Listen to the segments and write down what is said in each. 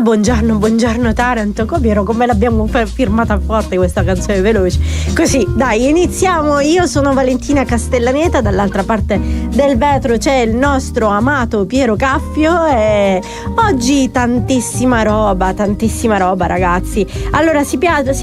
buongiorno Taranto, come l'abbiamo firmata forte questa canzone veloce. Così, dai, iniziamo. Io sono Valentina Castellaneta, dall'altra parte del vetro c'è il nostro amato Piero Caffio e oggi tantissima roba ragazzi. Allora si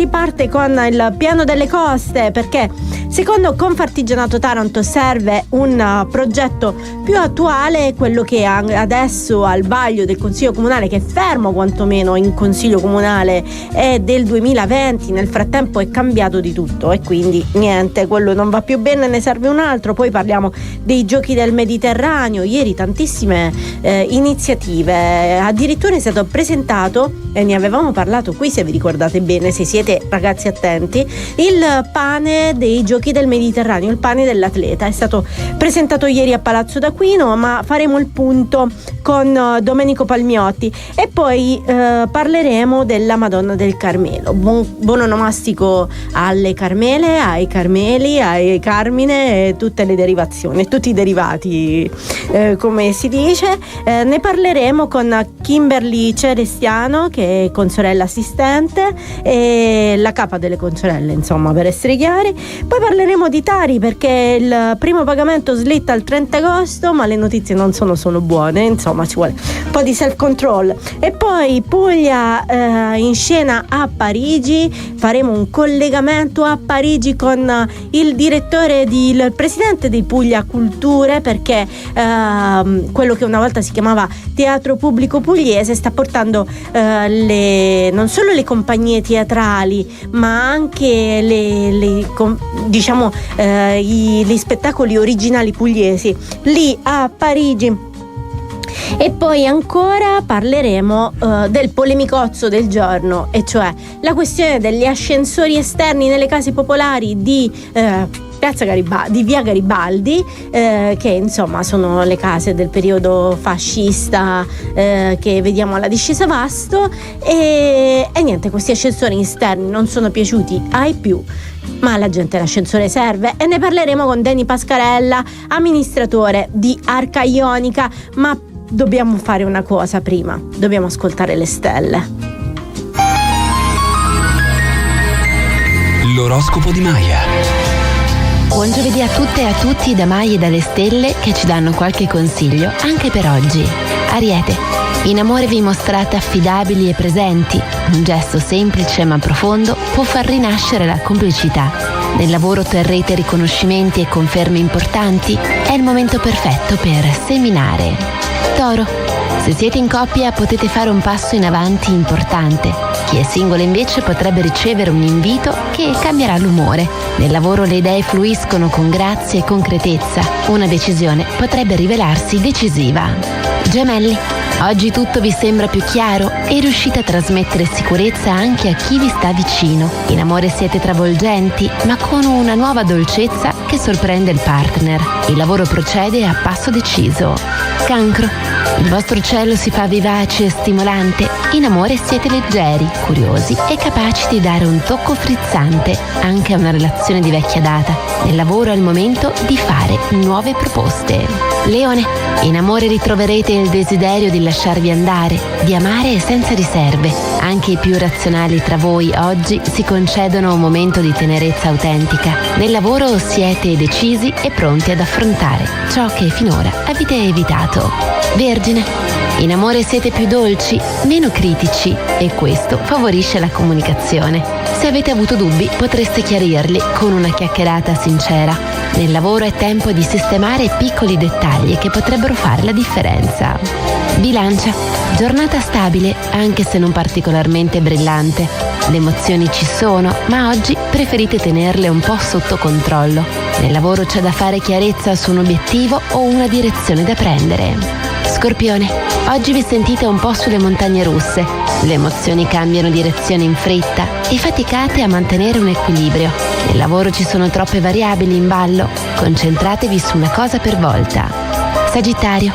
parte con il piano delle coste, perché secondo Confartigianato Taranto serve un progetto più attuale, quello che adesso al vaglio del Consiglio Comunale, che è fermo quantomeno in Consiglio Comunale, è del 2020. Nel frattempo è cambiato di tutto e quindi niente, quello non va più bene, ne serve un altro. Poi parliamo dei giochi del Mediterraneo, ieri tantissime iniziative, addirittura è stato presentato, e ne avevamo parlato qui se vi ricordate bene, se siete ragazzi attenti, il pane dei giochi del Mediterraneo, il pane dell'atleta, è stato presentato ieri a Palazzo d'Aquino, ma faremo il punto con Domenico Palmiotti e poi parleremo della Madonna del Carmelo. Buon onomastico alle Carmele, ai Carmeli, ai Carmine e tutte le derivazioni, tutti i derivati, come si dice. Ne parleremo con Kimberly Celestiano, che è consorella assistente e la capa delle consorelle, insomma, per essere chiari. Poi parleremo di Tari, perché il primo pagamento slitta al 30 agosto, ma le notizie non sono solo buone, insomma ci vuole un po' di self control. E poi Puglia in scena a Parigi, faremo un collegamento a Parigi con il presidente di Puglia Culture, perché quello che una volta si chiamava Teatro Pubblico Pugliese sta portando non solo le compagnie teatrali, ma anche gli spettacoli originali pugliesi lì a Parigi. E poi ancora parleremo del polemicozzo del giorno, e cioè la questione degli ascensori esterni nelle case popolari di via Garibaldi, che insomma sono le case del periodo fascista che vediamo alla discesa Vasto, e niente, questi ascensori esterni non sono piaciuti ai più, ma alla gente l'ascensore serve, e ne parleremo con Deni Pascarella, amministratore di Arca Ionica. Ma dobbiamo fare una cosa prima, dobbiamo ascoltare le stelle. L'oroscopo di Maya. Buon giovedì a tutte e a tutti da Maya e dalle stelle, che ci danno qualche consiglio anche per oggi. Ariete, in amore vi mostrate affidabili e presenti. Un gesto semplice ma profondo può far rinascere la complicità. Nel lavoro otterrete riconoscimenti e conferme importanti. È il momento perfetto per seminare. Toro, se siete in coppia potete fare un passo in avanti importante. Chi è singolo invece potrebbe ricevere un invito che cambierà l'umore. Nel lavoro le idee fluiscono con grazia e concretezza. Una decisione potrebbe rivelarsi decisiva. Gemelli, oggi tutto vi sembra più chiaro e riuscite a trasmettere sicurezza anche a chi vi sta vicino. In amore siete travolgenti, ma con una nuova dolcezza che sorprende il partner. Il lavoro procede a passo deciso. Cancro, il vostro cielo si fa vivace e stimolante. In amore siete leggeri, curiosi e capaci di dare un tocco frizzante anche a una relazione di vecchia data. Nel lavoro è il momento di fare nuove proposte. Leone, in amore ritroverete il desiderio di lasciarvi andare, di amare senza riserve. Anche i più razionali tra voi oggi si concedono un momento di tenerezza autentica. Nel lavoro siete decisi e pronti ad affrontare ciò che finora avete evitato. Vergine, in amore siete più dolci, meno critici, e questo favorisce la comunicazione. Se avete avuto dubbi potreste chiarirli con una chiacchierata sincera. Nel lavoro è tempo di sistemare piccoli dettagli che potrebbero fare la differenza. Bilancia, giornata stabile anche se non particolarmente brillante. Le emozioni ci sono, ma oggi preferite tenerle un po' sotto controllo. Nel lavoro c'è da fare chiarezza su un obiettivo o una direzione da prendere. Scorpione, oggi vi sentite un po' sulle montagne russe. Le emozioni cambiano direzione in fretta e faticate a mantenere un equilibrio. Nel lavoro ci sono troppe variabili in ballo. Concentratevi su una cosa per volta. Sagittario,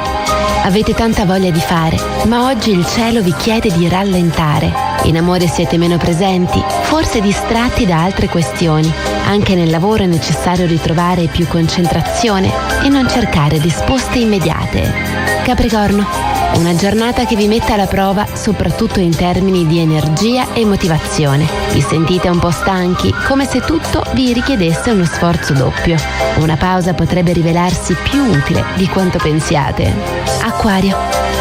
avete tanta voglia di fare, ma oggi il cielo vi chiede di rallentare. In amore siete meno presenti, forse distratti da altre questioni. Anche nel lavoro è necessario ritrovare più concentrazione e non cercare risposte immediate. Capricorno, Una giornata che vi mette alla prova soprattutto in termini di energia e motivazione. Vi sentite un po' stanchi, come se tutto vi richiedesse uno sforzo doppio. Una pausa potrebbe rivelarsi più utile di quanto pensiate. Acquario.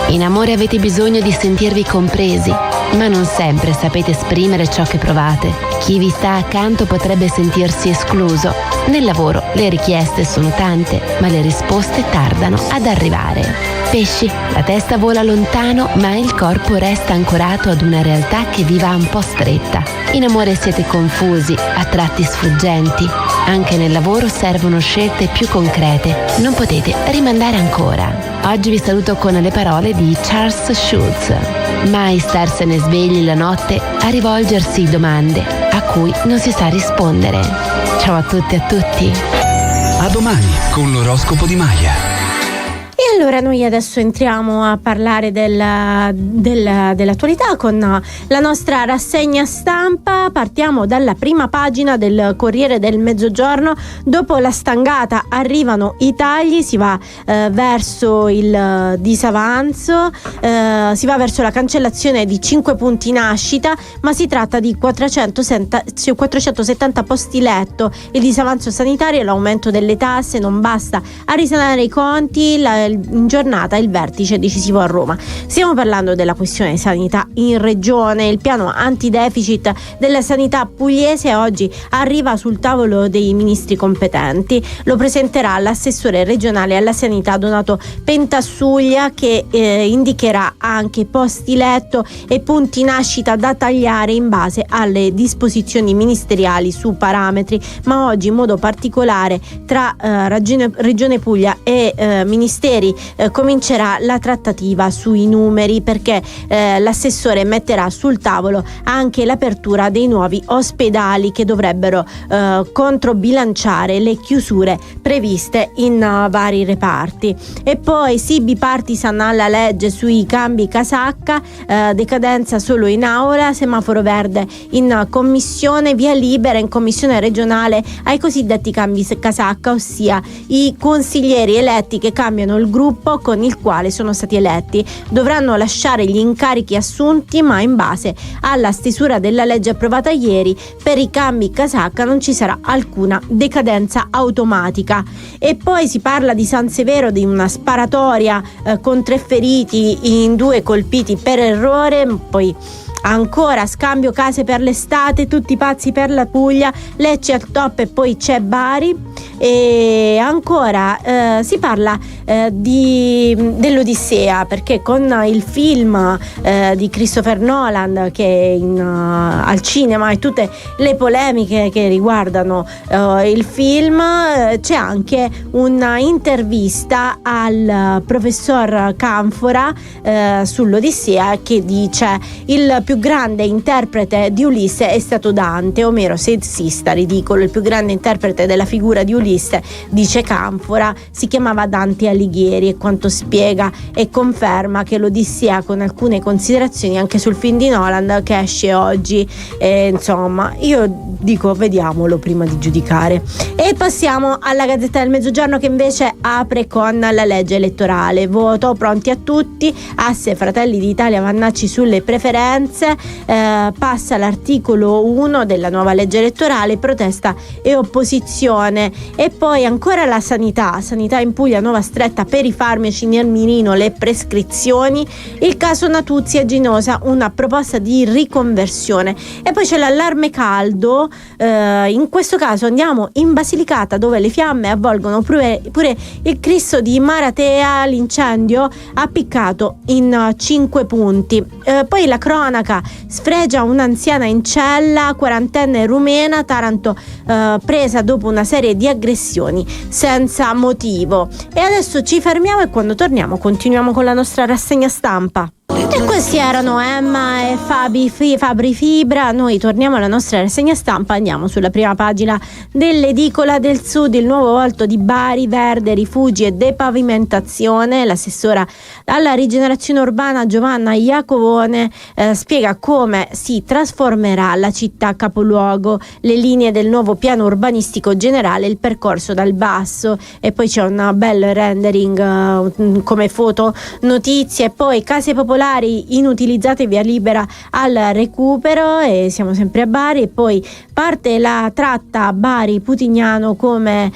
In amore avete bisogno di sentirvi compresi, ma non sempre sapete esprimere ciò che provate. Chi vi sta accanto potrebbe sentirsi escluso. Nel lavoro le richieste sono tante, ma le risposte tardano ad arrivare. Pesci, la testa vola lontano, ma il corpo resta ancorato ad una realtà che vi va un po' stretta. In amore siete confusi, a tratti sfuggenti. Anche nel lavoro servono scelte più concrete. Non potete rimandare ancora. Oggi vi saluto con le parole di Charles Schulz. Mai starsene svegli la notte a rivolgersi domande a cui non si sa rispondere. Ciao a tutte e a tutti. A domani con l'oroscopo di Maya. E allora noi adesso entriamo a parlare dell'attualità con la nostra rassegna stampa. Partiamo dalla prima pagina del Corriere del Mezzogiorno. Dopo la stangata arrivano i tagli, si va verso il disavanzo, si va verso la cancellazione di 5 punti nascita, ma si tratta di 470 posti letto. Il disavanzo sanitario e l'aumento delle tasse non basta a risanare i conti. In giornata il vertice decisivo a Roma. Stiamo parlando della questione sanità in regione. Il piano antideficit della sanità pugliese oggi arriva sul tavolo dei ministri competenti. Lo presenterà l'assessore regionale alla sanità Donato Pentassuglia, che indicherà anche posti letto e punti nascita da tagliare in base alle disposizioni ministeriali su parametri, ma oggi in modo particolare tra Regione Puglia e ministeri comincerà la trattativa sui numeri, perché l'assessore metterà sul tavolo anche l'apertura dei nuovi ospedali che dovrebbero controbilanciare le chiusure previste in vari reparti. E poi sì, bipartisan alla legge sui cambi casacca, decadenza solo in aula, semaforo verde in commissione, via libera in commissione regionale ai cosiddetti cambi casacca, ossia i consiglieri eletti che cambiano il gruppo con il quale sono stati eletti. Dovranno lasciare gli incarichi assunti, ma in base alla stesura della legge approvata ieri per i cambi casacca non ci sarà alcuna decadenza automatica. E poi si parla di San Severo, di una sparatoria con 3 feriti in 2 colpiti per errore. Poi ancora scambio case per l'estate, tutti pazzi per la Puglia, Lecce al top e poi c'è Bari. E ancora si parla dell'Odissea, perché con il film di Christopher Nolan che è al cinema e tutte le polemiche che riguardano il film, c'è anche un'intervista al professor Canfora sull'Odissea, che dice: il più grande interprete di Ulisse è stato Dante. Omero sessista, ridicolo, il più grande interprete della figura di Ulisse, dice Canfora, si chiamava Dante Alighieri, e quanto spiega e conferma che l'Odissea, con alcune considerazioni anche sul film di Nolan che esce oggi, insomma io dico vediamolo prima di giudicare. E passiamo alla Gazzetta del Mezzogiorno, che invece apre con la legge elettorale. Voto pronti a tutti, asse Fratelli d'Italia Vannacci sulle preferenze, passa l'articolo 1 della nuova legge elettorale, protesta e opposizione. E poi ancora la sanità in Puglia, nuova stretta per i farmaci, nel mirino le prescrizioni, il caso Natuzzi e Ginosa, una proposta di riconversione. E poi c'è l'allarme caldo, in questo caso andiamo in Basilicata, dove le fiamme avvolgono pure il Cristo di Maratea. L'incendio ha piccato in 5 punti. Poi la cronaca sfregia un'anziana in cella, 40enne rumena, Taranto, presa dopo una serie di aggressioni senza motivo. E adesso ci fermiamo e quando torniamo continuiamo con la nostra rassegna stampa. E questi erano Emma e Fabri Fibra. Noi torniamo alla nostra rassegna stampa, andiamo sulla prima pagina dell'Edicola del Sud. Il nuovo volto di Bari, verde, rifugi e depavimentazione. L'assessora alla rigenerazione urbana Giovanna Iacovone spiega come si trasformerà la città capoluogo, le linee del nuovo piano urbanistico generale, il percorso dal basso, e poi c'è un bel rendering come foto notizie. Poi case popolari inutilizzate, via libera al recupero, e siamo sempre a Bari. E poi parte la tratta Bari-Putignano come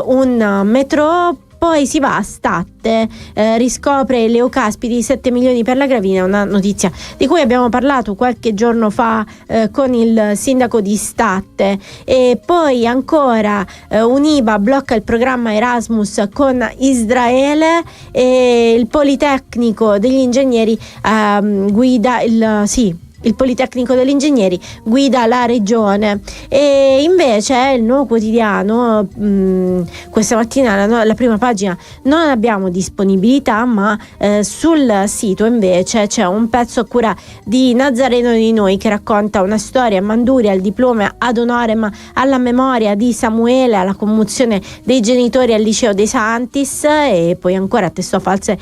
un metro. Poi si va a Statte, riscopre Leo Caspiti 7 milioni per la Gravina, una notizia di cui abbiamo parlato qualche giorno fa con il sindaco di Statte. E poi ancora Uniba blocca il programma Erasmus con Israele, e il Politecnico degli Ingegneri guida il Politecnico degli Ingegneri guida la regione. E invece il Nuovo Quotidiano questa mattina la prima pagina non abbiamo disponibilità, ma sul sito invece c'è un pezzo a cura di Nazareno Di Noi che racconta una storia: Manduria, il diploma ad honorem alla memoria di Samuele, alla commozione dei genitori al liceo dei Santis. E poi ancora attestò false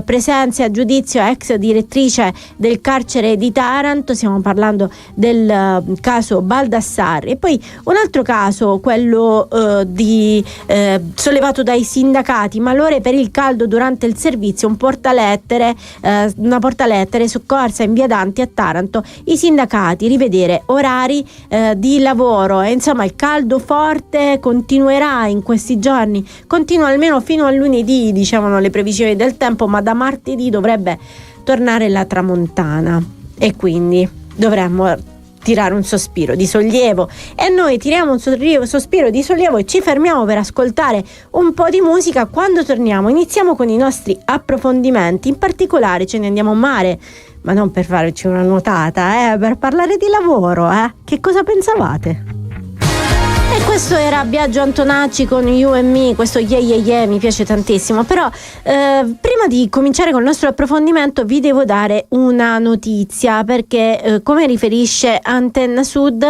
presenze a giudizio ex direttrice del carcere di Taranto. Stiamo parlando del caso Baldassarri. E poi un altro caso, quello sollevato dai sindacati: malore per il caldo durante il servizio, una portalettere soccorsa in via Danti a Taranto, i sindacati rivedere orari di lavoro. E insomma il caldo forte continuerà in questi giorni, continua almeno fino a lunedì, dicevano le previsioni del tempo, ma da martedì dovrebbe tornare la tramontana e quindi dovremmo tirare un sospiro di sollievo. E noi tiriamo un sospiro di sollievo e ci fermiamo per ascoltare un po' di musica. Quando torniamo iniziamo con i nostri approfondimenti, in particolare ce ne andiamo a mare, ma non per farci una nuotata, per parlare di lavoro. Che cosa pensavate? E questo era Biagio Antonacci con You and Me, questo yeah yeah yeah mi piace tantissimo. Però prima di cominciare con il nostro approfondimento vi devo dare una notizia, perché come riferisce Antenna Sud,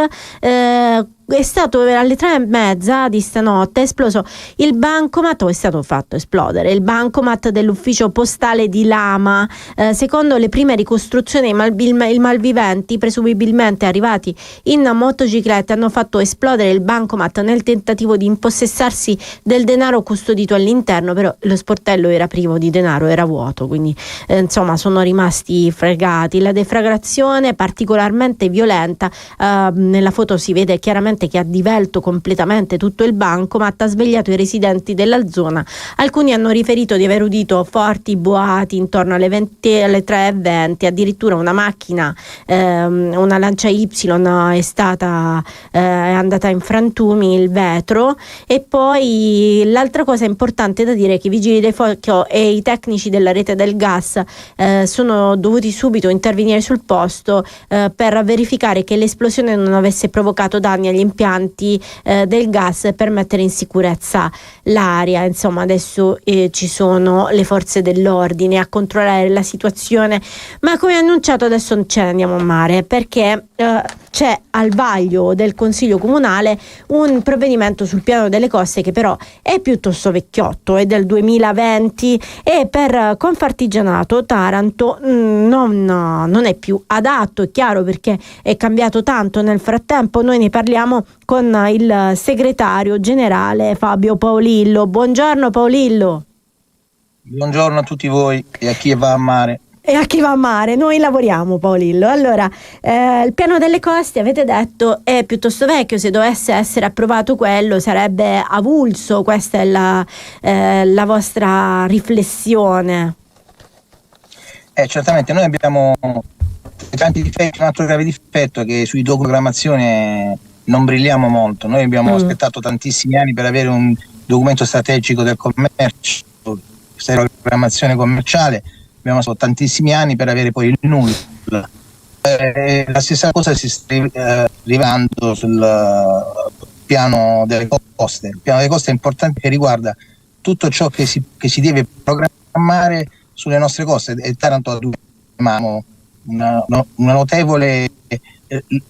è stato alle 3:30 di stanotte esploso il bancomat, o è stato fatto esplodere il bancomat dell'ufficio postale di Lama. Secondo le prime ricostruzioni i malviventi, presumibilmente arrivati in motociclette, hanno fatto esplodere il bancomat nel tentativo di impossessarsi del denaro custodito all'interno, però lo sportello era privo di denaro, era vuoto, quindi insomma sono rimasti fregati. La deflagrazione è particolarmente violenta, nella foto si vede chiaramente che ha divelto completamente tutto il bancomat, ha svegliato i residenti della zona. Alcuni hanno riferito di aver udito forti boati intorno alle 3:20, addirittura una macchina, una Lancia Y è andata in frantumi il vetro. E poi l'altra cosa importante da dire è che i vigili del fuoco e i tecnici della rete del gas sono dovuti subito intervenire sul posto per verificare che l'esplosione non avesse provocato danni agli impianti del gas, per mettere in sicurezza l'aria. Insomma adesso ci sono le forze dell'ordine a controllare la situazione, ma come annunciato adesso ce ne andiamo a mare, perché c'è al vaglio del Consiglio Comunale un provvedimento sul piano delle coste che però è piuttosto vecchiotto, è del 2020 e per Confartigianato Taranto non è più adatto. È chiaro, perché è cambiato tanto nel frattempo. Noi ne parliamo con il segretario generale Fabio Paolillo. Buongiorno Paolillo. Buongiorno a tutti voi e a chi va a mare. E a chi va a mare, noi lavoriamo Paolillo. Allora, il piano delle coste avete detto è piuttosto vecchio, se dovesse essere approvato quello sarebbe avulso, questa è la vostra riflessione? Certamente, noi abbiamo tanti difetti. Un altro grave difetto è che sui documentazione non brilliamo molto. Noi abbiamo aspettato tantissimi anni per avere un documento strategico del commercio, questa programmazione commerciale. Abbiamo fatto tantissimi anni per avere poi il nulla. La stessa cosa si sta arrivando sul piano delle coste. Il piano delle coste è importante, che riguarda tutto ciò che si deve programmare sulle nostre coste, e Taranto ha due una notevole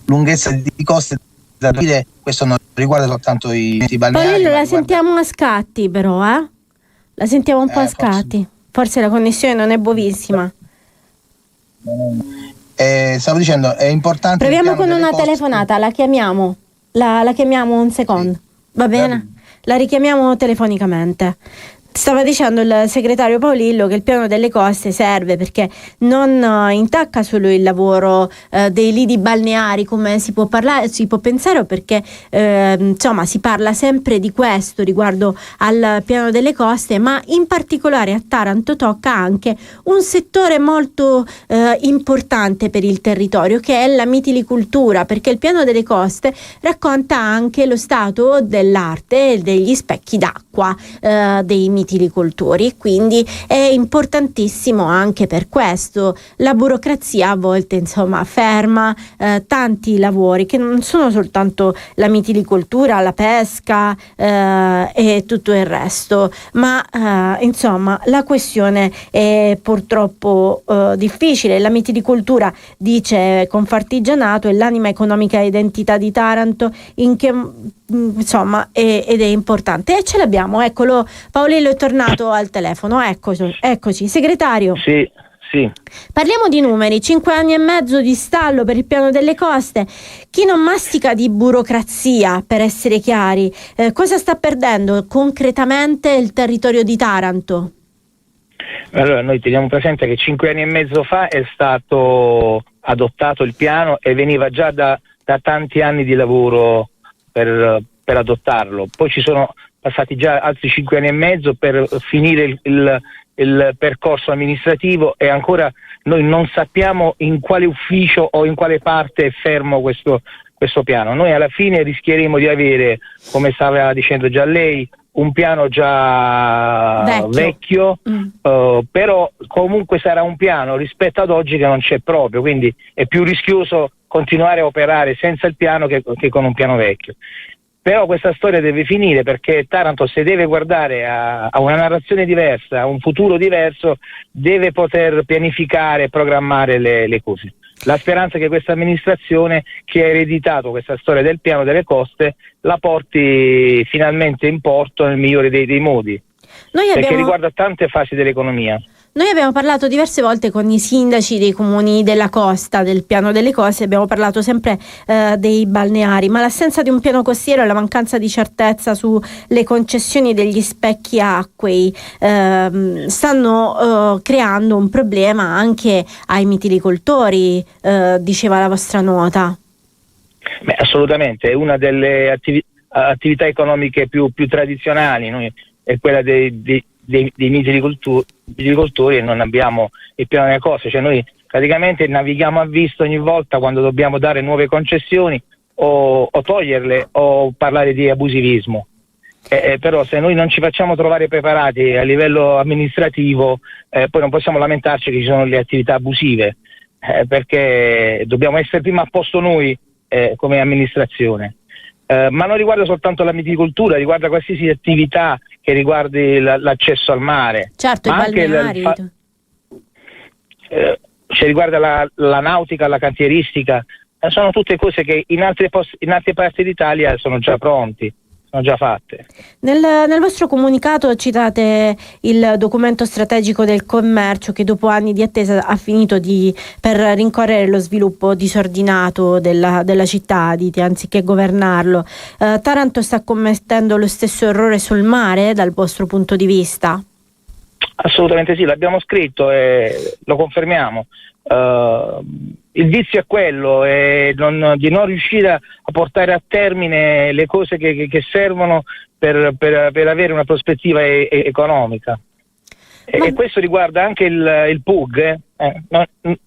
lunghezza di coste da dire. Questo non riguarda soltanto i balneari. Poi la sentiamo a scatti però, La sentiamo un po' a scatti. Forse la connessione non è buonissima. Stavo dicendo, è importante. Proviamo con una telefonata, la chiamiamo. La chiamiamo un secondo. Va bene? La richiamiamo telefonicamente. Stava dicendo il segretario Paolillo che il piano delle coste serve perché non intacca solo il lavoro dei lidi balneari, come si può pensare, o perché insomma si parla sempre di questo riguardo al piano delle coste, ma in particolare a Taranto tocca anche un settore molto importante per il territorio, che è la mitilicoltura, perché il piano delle coste racconta anche lo stato dell'arte e degli specchi d'acqua dei mitilicoltori, quindi è importantissimo anche per questo. La burocrazia a volte ferma tanti lavori che non sono soltanto la mitilicoltura, la pesca e tutto il resto, ma la questione è purtroppo difficile. La mitilicoltura, dice Confartigianato, è l'anima economica e identità di Taranto, ed è importante, e ce l'abbiamo. Eccolo, Paolillo è tornato al telefono. Eccoci. Segretario, sì. Parliamo di numeri: 5 anni e mezzo di stallo per il piano delle coste. Chi non mastica di burocrazia, per essere chiari, cosa sta perdendo concretamente il territorio di Taranto? Allora, noi teniamo presente che 5 anni e mezzo fa è stato adottato il piano e veniva già da tanti anni di lavoro per adottarlo. Poi ci sono passati già altri 5 anni e mezzo per finire il percorso amministrativo, e ancora noi non sappiamo in quale ufficio o in quale parte è fermo questo piano. Noi alla fine rischieremo di avere, come stava dicendo già lei, un piano già vecchio, però comunque sarà un piano rispetto ad oggi che non c'è proprio, quindi è più rischioso continuare a operare senza il piano che con un piano vecchio. Però questa storia deve finire, perché Taranto, se deve guardare a una narrazione diversa, a un futuro diverso, deve poter pianificare e programmare le cose. La speranza è che questa amministrazione, che ha ereditato questa storia del piano delle coste, la porti finalmente in porto nel migliore dei modi, perché riguarda tante fasi dell'economia. Noi abbiamo parlato diverse volte con i sindaci dei comuni della costa del piano delle coste, abbiamo parlato sempre dei balneari, ma l'assenza di un piano costiero e la mancanza di certezza sulle concessioni degli specchi acquei stanno creando un problema anche ai mitilicoltori, diceva la vostra nota. Beh, assolutamente, è una delle attività economiche più tradizionali. Noi è quella dei mitilicoltori, e non abbiamo il piano delle coste, cioè noi praticamente navighiamo a vista ogni volta quando dobbiamo dare nuove concessioni o toglierle o parlare di abusivismo. Però se noi non ci facciamo trovare preparati a livello amministrativo, poi non possiamo lamentarci che ci sono le attività abusive, perché dobbiamo essere prima a posto noi come amministrazione. Ma non riguarda soltanto la mitilicoltura, riguarda qualsiasi attività che riguardi l'accesso al mare. Certo, ma i balneari. Riguarda la nautica, la cantieristica, sono tutte cose che in altre parti d'Italia sono già pronti, sono già fatte. Nel vostro comunicato citate il documento strategico del commercio, che dopo anni di attesa ha finito per rincorrere lo sviluppo disordinato della città, dite, anziché governarlo. Taranto sta commettendo lo stesso errore sul mare dal vostro punto di vista? Assolutamente sì, l'abbiamo scritto e lo confermiamo. Il vizio è quello, di non riuscire a portare a termine le cose che servono per avere una prospettiva economica. E questo riguarda anche il PUG.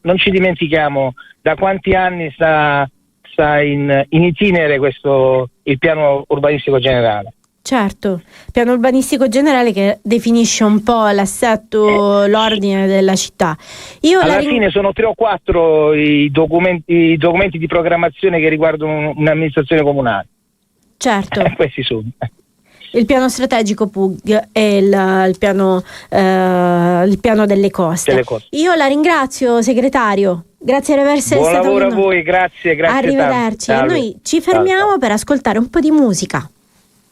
Non ci dimentichiamo da quanti anni sta in itinere il piano urbanistico generale. Certo, piano urbanistico generale che definisce un po' l'assetto, l'ordine della città. Alla fine sono 3 o 4 i documenti di programmazione che riguardano un'amministrazione comunale. Certo. Questi sono. il piano strategico PUG e il piano delle coste. Io la ringrazio, segretario. Grazie per essere Buon stato lavoro con a noi. voi, grazie. Arrivederci. Tanto. Noi ci fermiamo per ascoltare un po' di musica.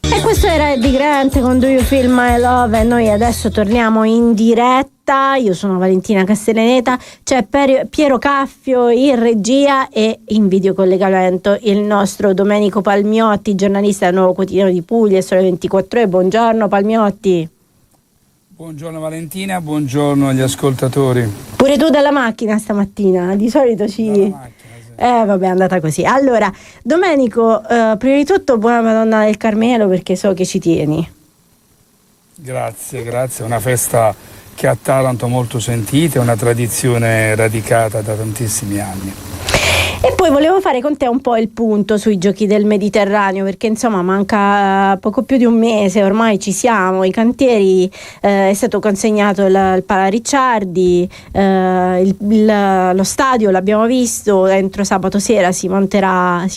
E questo era Eddie Grant con Do You Feel My Love, e noi adesso torniamo in diretta. Io sono Valentina Castellaneta, c'è Piero Caffio in regia e in videocollegamento il nostro Domenico Palmiotti, giornalista del Nuovo Quotidiano di Puglia e Sole 24 Ore. Buongiorno Palmiotti. Buongiorno Valentina, buongiorno agli ascoltatori. Pure tu dalla macchina stamattina, di solito ci... Dalla macchina, sì. Vabbè, è andata così. Allora, Domenico, prima di tutto buona Madonna del Carmelo, perché so che ci tieni. Grazie, è una festa che a Taranto molto sentita, è una tradizione radicata da tantissimi anni. E poi volevo fare con te un po' il punto sui giochi del Mediterraneo, perché insomma manca poco più di un mese, ormai ci siamo, i cantieri, è stato consegnato il Pala Ricciardi, lo stadio l'abbiamo visto, entro sabato sera si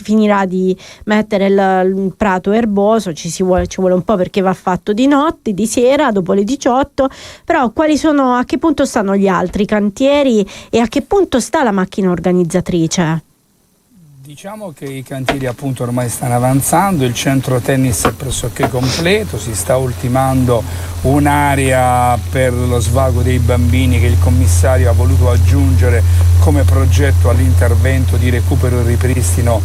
finirà di mettere il prato erboso, ci vuole un po' perché va fatto di notte, di sera, dopo le 18, però a che punto stanno gli altri cantieri e a che punto sta la macchina organizzatrice? Diciamo che i cantieri appunto ormai stanno avanzando, il centro tennis è pressoché completo, si sta ultimando un'area per lo svago dei bambini che il commissario ha voluto aggiungere come progetto all'intervento di recupero e ripristino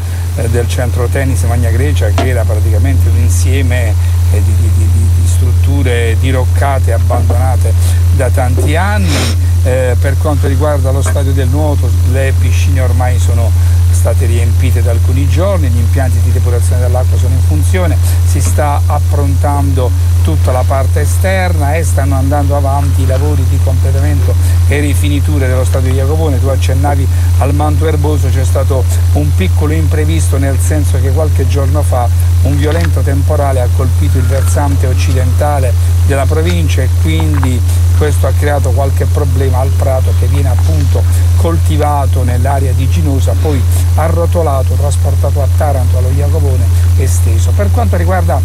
del centro tennis Magna Grecia, che era praticamente un insieme di strutture diroccate e abbandonate da tanti anni. Per quanto riguarda lo stadio del nuoto, le piscine ormai sono state riempite da alcuni giorni, gli impianti di depurazione dell'acqua sono in funzione, si sta approntando tutta la parte esterna e stanno andando avanti i lavori di completamento e rifiniture dello stadio di Jacopone. Tu accennavi al manto erboso, c'è stato un piccolo imprevisto, nel senso che qualche giorno fa un violento temporale ha colpito il versante occidentale della provincia e quindi questo ha creato qualche problema al prato che viene appunto coltivato nell'area di Ginosa, poi arrotolato, trasportato a Taranto, allo Jacopone e steso. Per quanto riguarda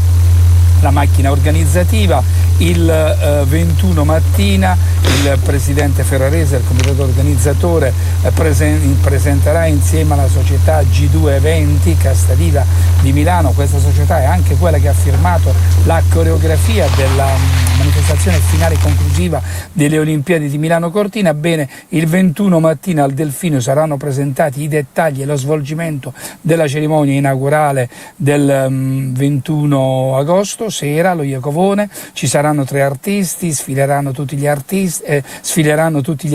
la macchina organizzativa, il 21 mattina il presidente Ferrarese, il comitato organizzatore, presenterà insieme alla società G2 Eventi Castaviva di Milano. Questa società è anche quella che ha firmato la coreografia della manifestazione finale conclusiva delle Olimpiadi di Milano Cortina. Bene, il 21 mattina al Delfino saranno presentati i dettagli e lo svolgimento della cerimonia inaugurale del 21 agosto sera allo Jacopone. Ci saranno 3 artisti, sfileranno tutti gli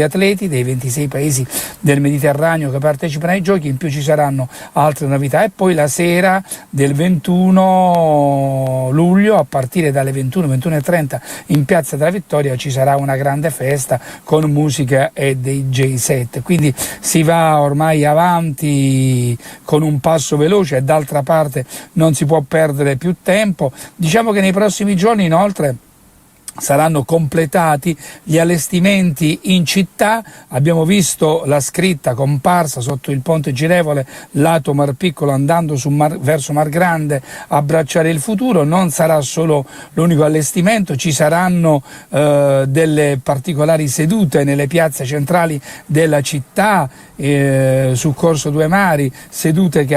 atleti dei 26 paesi del Mediterraneo che partecipano ai giochi, in più ci saranno altre novità. E poi la sera del 21 luglio, a partire dalle 21:30 in Piazza della Vittoria, ci sarà una grande festa con musica e DJ set. Quindi si va ormai avanti con un passo veloce e d'altra parte non si può perdere più tempo. Diciamo che nei prossimi giorni inoltre saranno completati gli allestimenti in città. Abbiamo visto la scritta comparsa sotto il ponte girevole lato Mar Piccolo, andando verso Mar Grande, abbracciare il futuro. Non sarà solo l'unico allestimento, ci saranno delle particolari sedute nelle piazze centrali della città, su Corso Due Mari, sedute che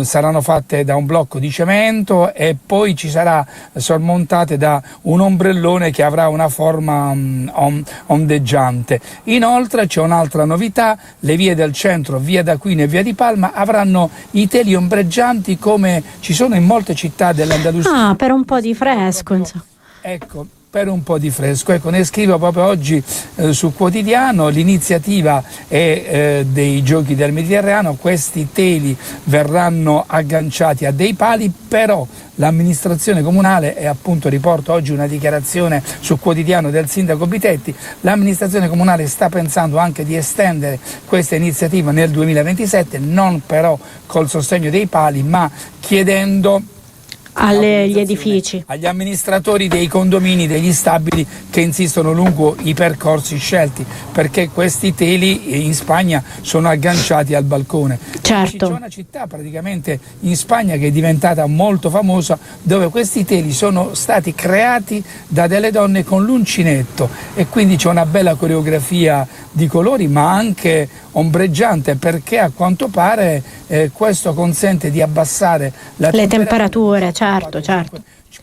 saranno fatte da un blocco di cemento e poi ci sarà sormontate da un ombrellone che avrà una forma ondeggiante. Inoltre c'è un'altra novità: le vie del centro, via d'Aquino e via di Palma, avranno i teli ombreggianti come ci sono in molte città dell'Andalusia. Per un po' di fresco, insomma. Ecco, per un po' di fresco. Ecco, ne scrivo proprio oggi su Quotidiano, l'iniziativa è dei Giochi del Mediterraneo. Questi teli verranno agganciati a dei pali, però l'amministrazione comunale, e appunto riporto oggi una dichiarazione su Quotidiano del sindaco Bitetti, l'amministrazione comunale sta pensando anche di estendere questa iniziativa nel 2027, non però col sostegno dei pali, ma chiedendo agli edifici, agli amministratori dei condomini, degli stabili che insistono lungo i percorsi scelti, perché questi teli in Spagna sono agganciati al balcone. certo. C'è una città praticamente in Spagna che è diventata molto famosa, dove questi teli sono stati creati da delle donne con l'uncinetto, e quindi c'è una bella coreografia di colori, ma anche ombreggiante, perché a quanto pare questo consente di abbassare le temperature, certo.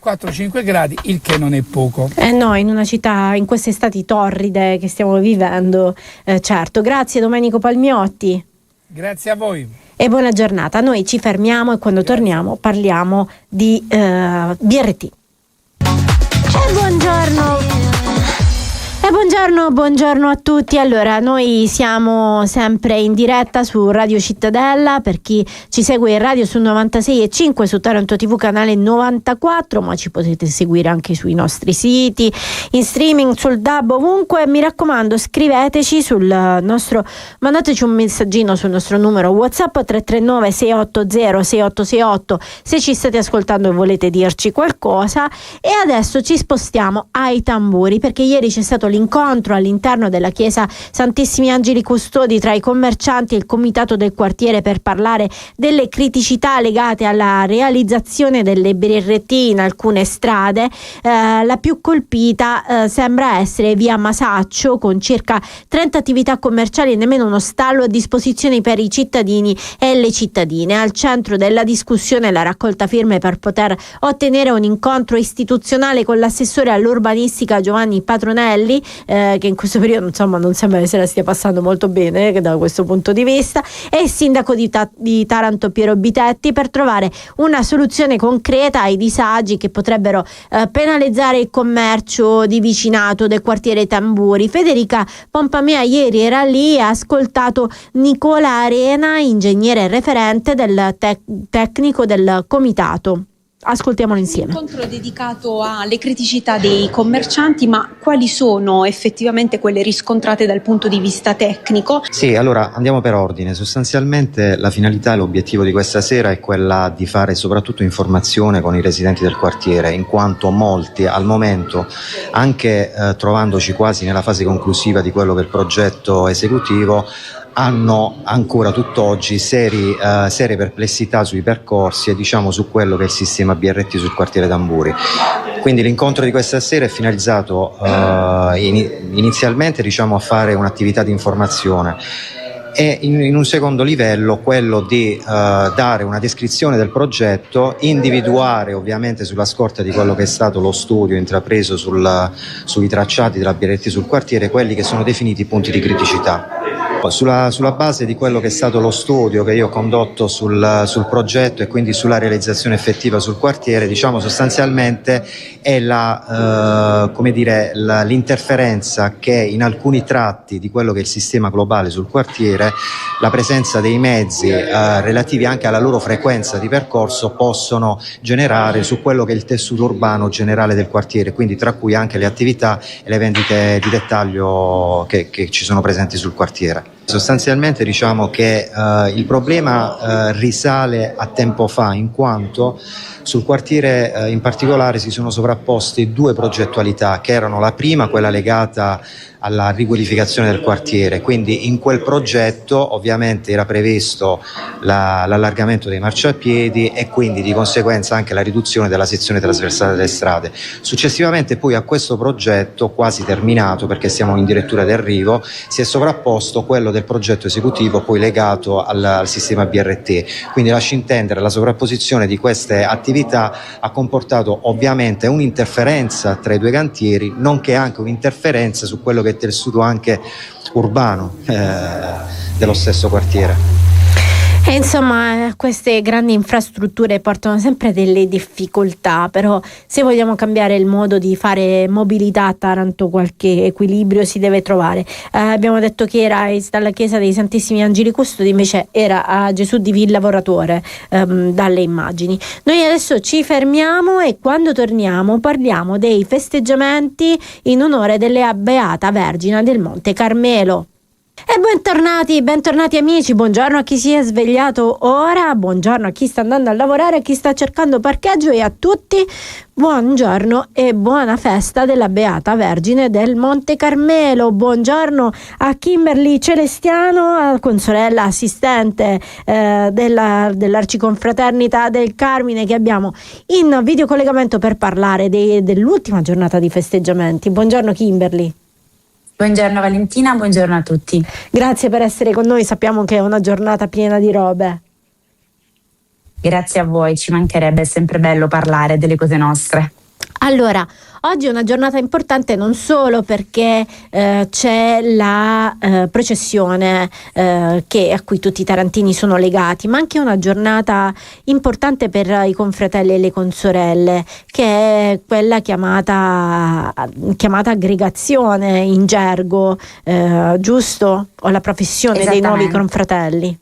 4-5 gradi, il che non è poco. No, in una città, in queste estati torride che stiamo vivendo, certo. Grazie Domenico Palmiotti. Grazie a voi. E buona giornata. Noi ci fermiamo e quando torniamo parliamo di BRT. Buongiorno a tutti. Allora, noi siamo sempre in diretta su Radio Cittadella, per chi ci segue in radio su 96.5, su Taranto TV canale 94, ma ci potete seguire anche sui nostri siti, in streaming, sul DAB, ovunque. Mi raccomando, scriveteci mandateci un messaggino sul nostro numero WhatsApp 339 680 6868 se ci state ascoltando e volete dirci qualcosa. E adesso ci spostiamo ai tamburi, perché ieri c'è stato l'incontro all'interno della chiesa Santissimi Angeli Custodi tra i commercianti e il comitato del quartiere per parlare delle criticità legate alla realizzazione delle BRT in alcune strade. La più colpita sembra essere via Masaccio, con circa 30 attività commerciali e nemmeno uno stallo a disposizione per i cittadini e le cittadine. Al centro della discussione la raccolta firme per poter ottenere un incontro istituzionale con l'assessore all'urbanistica Giovanni Patronelli, che in questo periodo insomma non sembra che se la stia passando molto bene da questo punto di vista, e il sindaco di Taranto Piero Bitetti, per trovare una soluzione concreta ai disagi che potrebbero penalizzare il commercio di vicinato del quartiere Tamburi. Federica Pompamea ieri era lì e ha ascoltato Nicola Arena, ingegnere referente del tecnico del comitato. Ascoltiamolo insieme. Un incontro dedicato alle criticità dei commercianti, ma quali sono effettivamente quelle riscontrate dal punto di vista tecnico? Sì, allora andiamo per ordine. Sostanzialmente la finalità e l'obiettivo di questa sera è quella di fare soprattutto informazione con i residenti del quartiere, in quanto molti al momento, anche trovandoci quasi nella fase conclusiva di quello che è il progetto esecutivo, hanno ancora tutt'oggi serie perplessità sui percorsi e diciamo su quello che è il sistema BRT sul quartiere Tamburi. Quindi l'incontro di questa sera è finalizzato inizialmente a fare un'attività di informazione e in un secondo livello quello di dare una descrizione del progetto, individuare ovviamente sulla scorta di quello che è stato lo studio intrapreso sui tracciati della BRT sul quartiere, quelli che sono definiti punti di criticità. Sulla base di quello che è stato lo studio che io ho condotto sul progetto e quindi sulla realizzazione effettiva sul quartiere, sostanzialmente è l'interferenza che in alcuni tratti di quello che è il sistema globale sul quartiere, la presenza dei mezzi relativi anche alla loro frequenza di percorso possono generare su quello che è il tessuto urbano generale del quartiere, quindi tra cui anche le attività e le vendite di dettaglio che ci sono presenti sul quartiere. Sostanzialmente diciamo che il problema risale a tempo fa, in quanto sul quartiere in particolare si sono sovrapposte due progettualità, che erano la prima, quella legata alla riqualificazione del quartiere, quindi in quel progetto ovviamente era previsto l'allargamento dei marciapiedi e quindi di conseguenza anche la riduzione della sezione trasversale delle strade. Successivamente poi a questo progetto, quasi terminato perché siamo in dirittura d'arrivo, si è sovrapposto quello del progetto esecutivo poi legato al sistema BRT, quindi lascia intendere la sovrapposizione di queste attività ha comportato ovviamente un'interferenza tra i due cantieri, nonché anche un'interferenza su quello che è tessuto anche urbano dello stesso quartiere. E insomma, queste grandi infrastrutture portano sempre delle difficoltà, però se vogliamo cambiare il modo di fare mobilità a Taranto qualche equilibrio si deve trovare. Abbiamo detto che era dalla chiesa dei Santissimi Angeli Custodi, invece era a Gesù di Villavoratore dalle immagini. Noi adesso ci fermiamo e quando torniamo parliamo dei festeggiamenti in onore della Beata Vergine del Monte Carmelo. E bentornati amici, buongiorno a chi si è svegliato ora, buongiorno a chi sta andando a lavorare, a chi sta cercando parcheggio e a tutti buongiorno e buona festa della Beata Vergine del Monte Carmelo. Buongiorno a Kimberly Celestiano, consorella assistente dell'Arciconfraternita del Carmine, che abbiamo in videocollegamento per parlare dell'ultima giornata di festeggiamenti. Buongiorno Kimberly. Buongiorno Valentina, buongiorno a tutti. Grazie per essere con noi, sappiamo che è una giornata piena di robe. Grazie a voi, ci mancherebbe, è sempre bello parlare delle cose nostre. Allora, oggi è una giornata importante non solo perché c'è la processione a cui tutti i tarantini sono legati, ma anche una giornata importante per i confratelli e le consorelle, che è quella chiamata aggregazione in gergo, giusto? O la professione dei nuovi confratelli.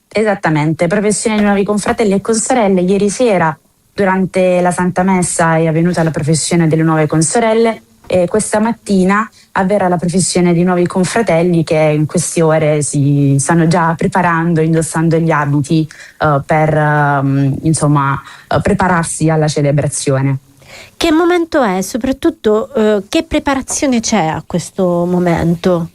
Esattamente, professione dei nuovi confratelli e consorelle. Ieri sera durante la Santa Messa è avvenuta la professione delle nuove consorelle e questa mattina avverrà la professione dei nuovi confratelli, che in queste ore si stanno già preparando, indossando gli abiti per prepararsi alla celebrazione. Che momento è? Soprattutto che preparazione c'è a questo momento?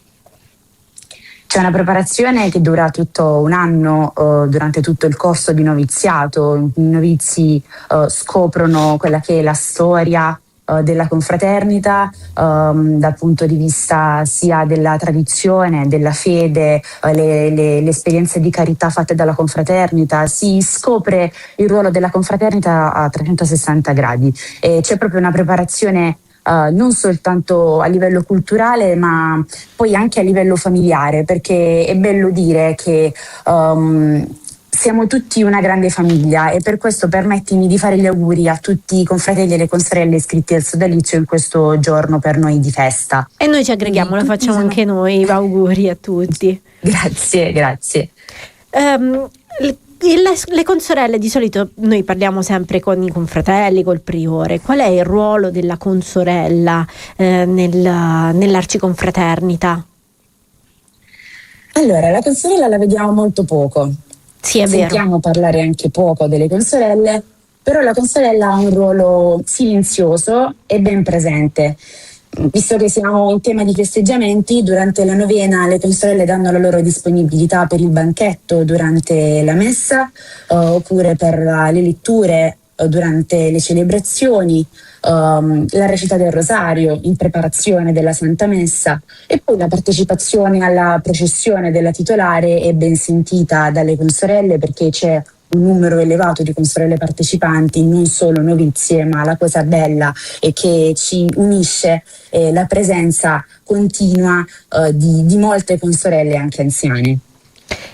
C'è una preparazione che dura tutto un anno, durante tutto il corso di noviziato. I novizi scoprono quella che è la storia della confraternita dal punto di vista sia della tradizione, della fede, le esperienze di carità fatte dalla confraternita. Si scopre il ruolo della confraternita a 360 gradi e c'è proprio una preparazione non soltanto a livello culturale ma poi anche a livello familiare, perché è bello dire che siamo tutti una grande famiglia e per questo permettimi di fare gli auguri a tutti i confratelli e le consorelle iscritti al sodalizio in questo giorno per noi di festa. E noi ci aggreghiamo, lo facciamo anche noi, auguri a tutti. Grazie. Le consorelle, di solito noi parliamo sempre con i confratelli, col priore. Qual è il ruolo della consorella nell'arciconfraternita? Allora, la consorella la vediamo molto poco. Sì, è vero. Sentiamo parlare anche poco delle consorelle, però la consorella ha un ruolo silenzioso e ben presente. Visto che siamo in tema di festeggiamenti, durante la novena le consorelle danno la loro disponibilità per il banchetto durante la messa, oppure per le letture durante le celebrazioni, la recita del rosario in preparazione della Santa Messa e poi la partecipazione alla processione della titolare è ben sentita dalle consorelle, perché c'è un numero elevato di consorelle partecipanti, non solo novizie, ma la cosa bella è che ci unisce la presenza continua di molte consorelle anche anziane.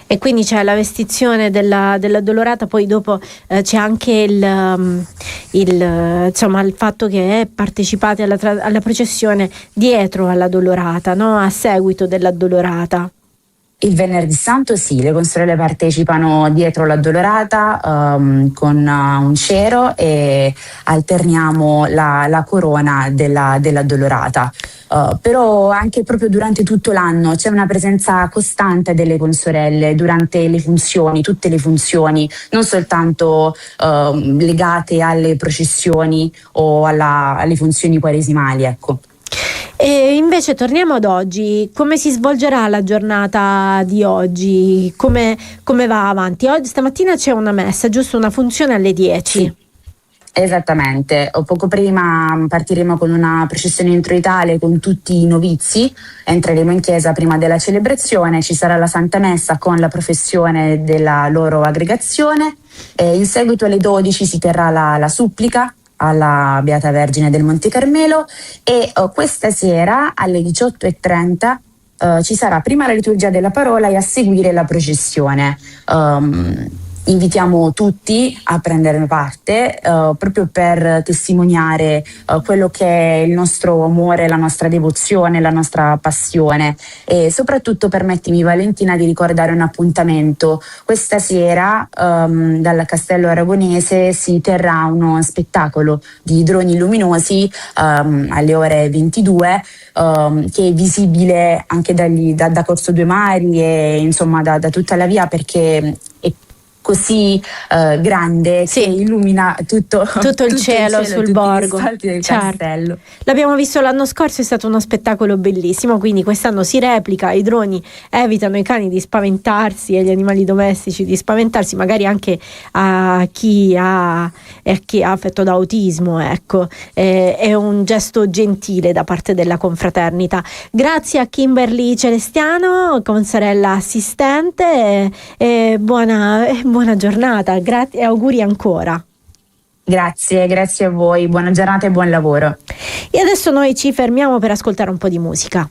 E quindi c'è la vestizione della Addolorata, poi dopo c'è anche il fatto che partecipate alla processione dietro all'Addolorata, no? A seguito dell'Addolorata. Il venerdì santo sì, le consorelle partecipano dietro l'Addolorata con un cero e alterniamo la corona dell'Addolorata. Però anche proprio durante tutto l'anno c'è una presenza costante delle consorelle durante le funzioni, tutte le funzioni, non soltanto legate alle processioni o alle funzioni quaresimali, ecco. E invece torniamo ad oggi. Come si svolgerà la giornata di oggi? Come va avanti? Stamattina c'è una messa, giusto, una funzione alle 10. Sì. Esattamente, poco prima partiremo con una processione introitale con tutti i novizi, entreremo in chiesa prima della celebrazione, ci sarà la Santa Messa con la professione della loro aggregazione e in seguito alle 12 si terrà la supplica alla Beata Vergine del Monte Carmelo e questa sera alle 18:30 ci sarà prima la liturgia della parola e a seguire la processione. invitiamo tutti a prendere parte proprio per testimoniare quello che è il nostro amore, la nostra devozione, la nostra passione, e soprattutto permettimi, Valentina, di ricordare un appuntamento. Questa sera dal Castello Aragonese si terrà uno spettacolo di droni luminosi alle ore 22 che è visibile anche da Corso Due Mari e insomma da tutta la via, perché è così grande, sì, che illumina tutto il cielo sul borgo. Del castello. L'abbiamo visto l'anno scorso, è stato uno spettacolo bellissimo, quindi quest'anno si replica, i droni evitano ai cani di spaventarsi e agli animali domestici di spaventarsi, magari anche a chi ha affetto da autismo, ecco. È un gesto gentile da parte della confraternita. Grazie a Kimberly Celestiano, consorella assistente, e buona giornata, grazie e auguri ancora. Grazie a voi, buona giornata e buon lavoro. E adesso noi ci fermiamo per ascoltare un po' di musica.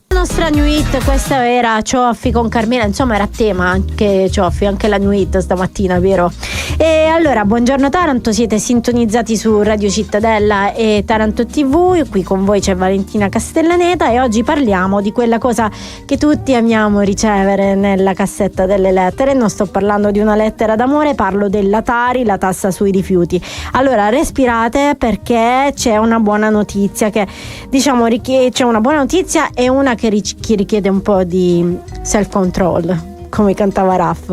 La nostra new hit, questa era Cioffi con Carmela, insomma era tema anche Cioffi, anche la new hit stamattina, vero? E allora, buongiorno Taranto, siete sintonizzati su Radio Cittadella e Taranto TV, qui con voi c'è Valentina Castellaneta e oggi parliamo di quella cosa che tutti amiamo ricevere nella cassetta delle lettere. Non sto parlando di una lettera d'amore, parlo della Tari, la tassa sui rifiuti. Allora respirate, perché c'è una buona notizia, che diciamo c'è una buona notizia e una che richiede un po' di self control, come cantava Raff.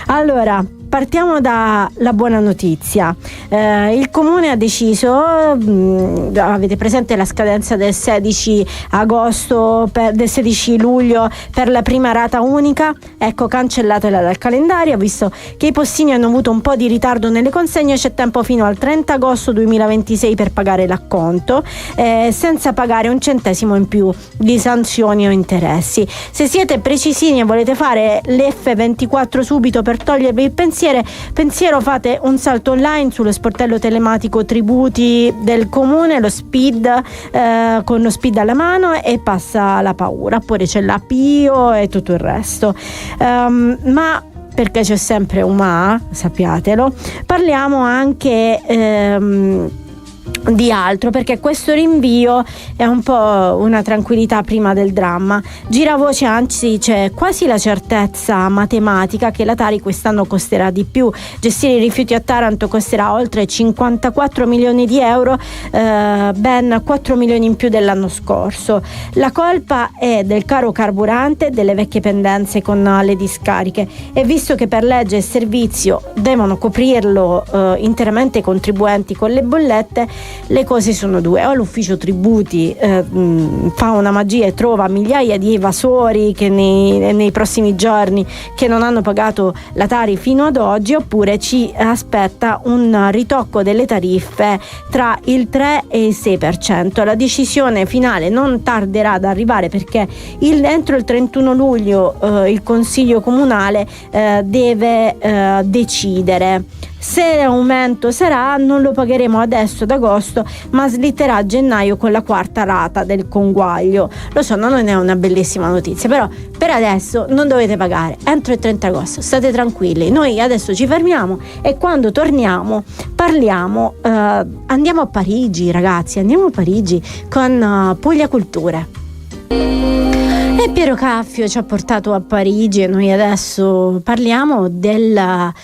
Allora, partiamo dalla buona notizia. Il comune ha deciso, avete presente la scadenza del 16 agosto, del 16 luglio per la prima rata unica? Ecco, cancellatela dal calendario, visto che i postini hanno avuto un po' di ritardo nelle consegne. C'è tempo fino al 30 agosto 2026 per pagare l'acconto, senza pagare un centesimo in più di sanzioni o interessi. Se siete precisini e volete fare l'F24 subito per togliervi il pensiero, fate un salto online sullo sportello telematico tributi del comune, lo SPID, con lo SPID alla mano, e passa la paura. Oppure c'è la PIO e tutto il resto, ma perché c'è sempre un ma, sappiatelo, parliamo anche di altro, perché questo rinvio è un po' una tranquillità prima del dramma. Gira voce, anzi c'è quasi la certezza matematica che la Tari quest'anno costerà di più. Gestire i rifiuti a Taranto costerà oltre 54 milioni di euro, ben 4 milioni in più dell'anno scorso. La colpa è del caro carburante, delle vecchie pendenze con le discariche, e visto che per legge e servizio devono coprirlo interamente i contribuenti con le bollette, le cose sono due: o l'ufficio tributi fa una magia e trova migliaia di evasori che nei prossimi giorni che non hanno pagato la Tari fino ad oggi, oppure ci aspetta un ritocco delle tariffe tra il 3 e il 6%. La decisione finale non tarderà ad arrivare, perché entro il 31 luglio il Consiglio Comunale deve decidere. Se l'aumento sarà, non lo pagheremo adesso ad agosto, ma slitterà a gennaio con la quarta rata del conguaglio. Lo so, non è una bellissima notizia, però per adesso non dovete pagare entro il 30 agosto, state tranquilli. Noi adesso ci fermiamo e quando torniamo parliamo, andiamo a Parigi, ragazzi, andiamo a Parigi con Puglia Culture. E Piero Caffio ci ha portato a Parigi e noi adesso parliamo di una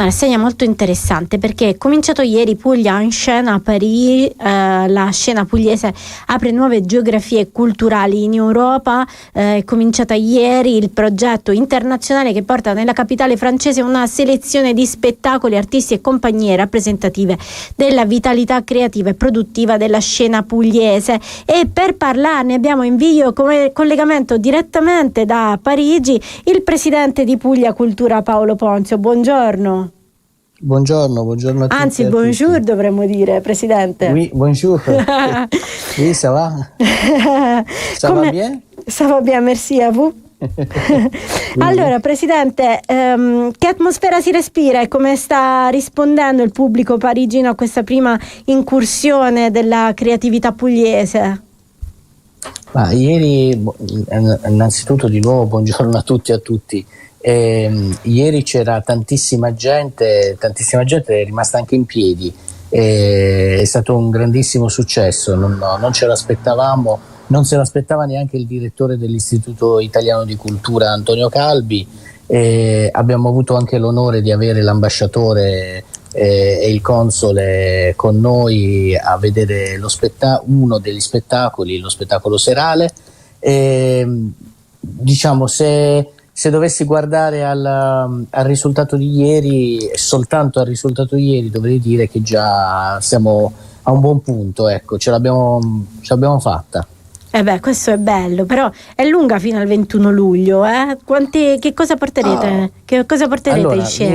rassegna molto interessante, perché è cominciato ieri Puglia in scena a Parigi. La scena pugliese apre nuove geografie culturali in Europa. È cominciata ieri il progetto internazionale che porta nella capitale francese una selezione di spettacoli, artisti e compagnie rappresentative della vitalità creativa e produttiva della scena pugliese. E per parlarne abbiamo in video come collegamento direttamente da Parigi il presidente di Puglia Cultura Paolo Ponzio. Buongiorno. Buongiorno a tutti. Anzi, bonjour dovremmo dire, presidente. Oui, bonjour. Oui, ça va? Ça va bien? Ça va bien, merci à vous. Allora, presidente, che atmosfera si respira e come sta rispondendo il pubblico parigino a questa prima incursione della creatività pugliese? Ieri, innanzitutto di nuovo buongiorno a tutti e a tutti. Ieri c'era tantissima gente è rimasta anche in piedi, è stato un grandissimo successo, non ce l'aspettavamo, non se l'aspettava neanche il direttore dell'Istituto Italiano di Cultura Antonio Calbi, abbiamo avuto anche l'onore di avere l'ambasciatore e il console con noi a vedere uno degli spettacoli, lo spettacolo serale. Diciamo, se dovessi guardare al risultato di ieri, soltanto al risultato di ieri, dovrei dire che già siamo a un buon punto, ecco, ce l'abbiamo fatta. Questo è bello, però è lunga fino al 21 luglio, eh? Che cosa porterete? Che cosa porterete allora, in scena?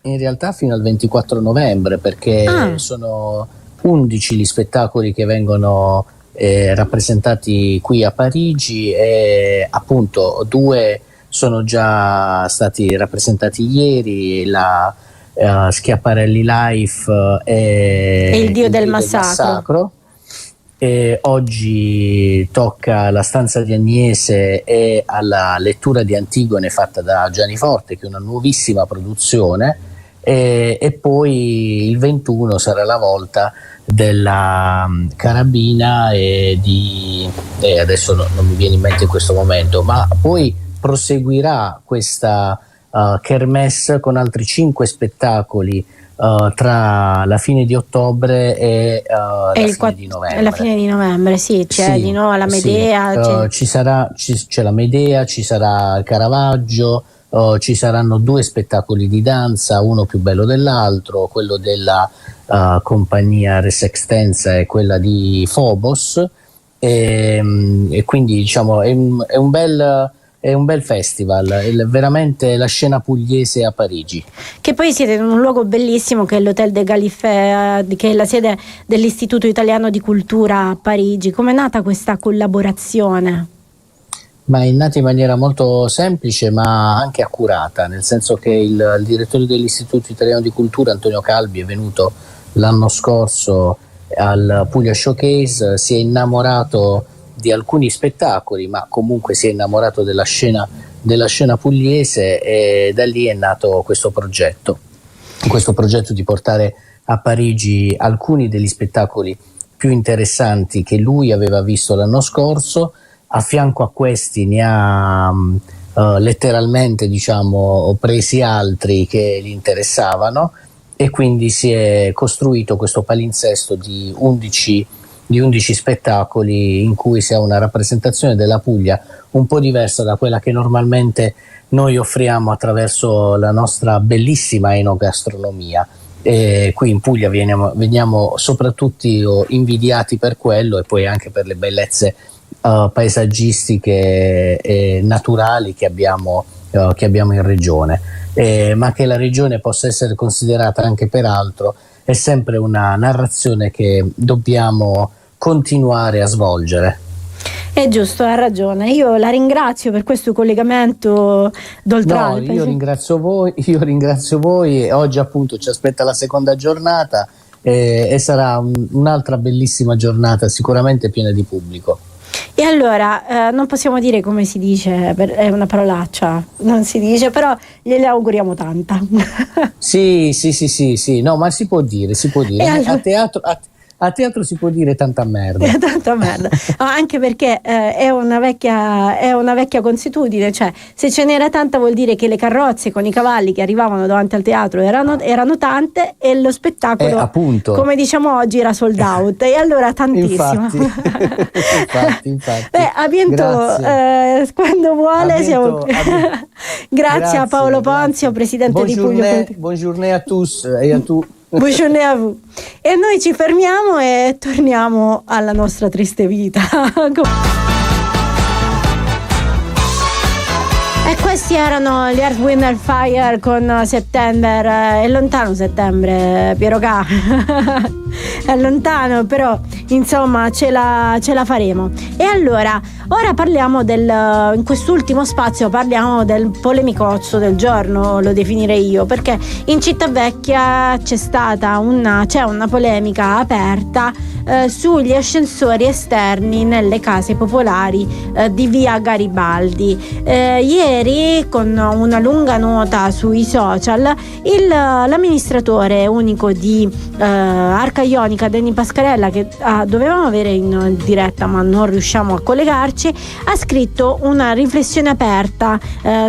In realtà fino al 24 novembre, perché sono 11 gli spettacoli che vengono rappresentati qui a Parigi, e appunto 2 sono già stati rappresentati ieri, la Schiaparelli Life e il Dio del Massacro. Oggi tocca La stanza di Agnese e alla lettura di Antigone fatta da Gianni Forte, che è una nuovissima produzione, e poi il 21 sarà la volta della Carabina e adesso non mi viene in mente in questo momento, ma poi proseguirà questa kermesse con altri 5 spettacoli tra la fine di ottobre e fine di novembre. La fine di novembre, sì, c'è di nuovo la Medea. C'è la Medea, ci sarà il Caravaggio, ci saranno 2 spettacoli di danza, uno più bello dell'altro, quello della compagnia Resextenza e quella di Phobos, e quindi diciamo è un bel festival, veramente la scena pugliese a Parigi. Che poi siete in un luogo bellissimo che è l'Hôtel de Gallifet, che è la sede dell'Istituto Italiano di Cultura a Parigi. Com'è nata questa collaborazione? Ma è nata in maniera molto semplice ma anche accurata, nel senso che il direttore dell'Istituto Italiano di Cultura Antonio Calbi è venuto l'anno scorso al Puglia Showcase, si è innamorato di alcuni spettacoli, ma comunque si è innamorato della scena pugliese, e da lì è nato questo progetto di portare a Parigi alcuni degli spettacoli più interessanti che lui aveva visto l'anno scorso. A fianco a questi ne ha letteralmente, diciamo, presi altri che gli interessavano, e quindi si è costruito questo palinsesto di 11 spettacoli in cui si ha una rappresentazione della Puglia un po' diversa da quella che normalmente noi offriamo attraverso la nostra bellissima enogastronomia. E qui in Puglia veniamo soprattutto invidiati per quello, e poi anche per le bellezze paesaggistiche e naturali che abbiamo in regione, ma che la regione possa essere considerata anche per altro è sempre una narrazione che dobbiamo continuare a svolgere. È giusto, ha ragione. Io la ringrazio per questo collegamento d'Oltralpe. Io ringrazio voi, e oggi appunto ci aspetta la seconda giornata, e sarà un'altra bellissima giornata, sicuramente piena di pubblico. E allora, non possiamo dire come si dice, è una parolaccia, non si dice, però gliele auguriamo tanta. Sì, no, ma si può dire. Allora, a teatro si può dire tanta merda. Tanta merda. Anche perché è una vecchia consuetudine, cioè se ce n'era tanta vuol dire che le carrozze con i cavalli che arrivavano davanti al teatro erano tante, e lo spettacolo, appunto, come diciamo oggi, era sold out, e allora tantissimo. Infatti. A bientôt, quando vuole siamo. Grazie a Paolo Ponzio, presidente di Puglia. Buongiorno a tous e a tu. Buongiorno a voi. E noi ci fermiamo e torniamo alla nostra triste vita. E questi erano gli Earth, Wind and Fire con September. È lontano settembre, Piero Ca. È lontano, però insomma ce la faremo. E allora, ora parliamo in quest'ultimo spazio parliamo del polemicozzo del giorno, lo definirei io, perché in Città Vecchia c'è una polemica aperta sugli ascensori esterni nelle case popolari di via Garibaldi. Ieri, con una lunga nota sui social, l'amministratore unico di Arca Ionica, Denny Pascarella, che dovevamo avere in diretta ma non riusciamo a collegarci, ha scritto una riflessione aperta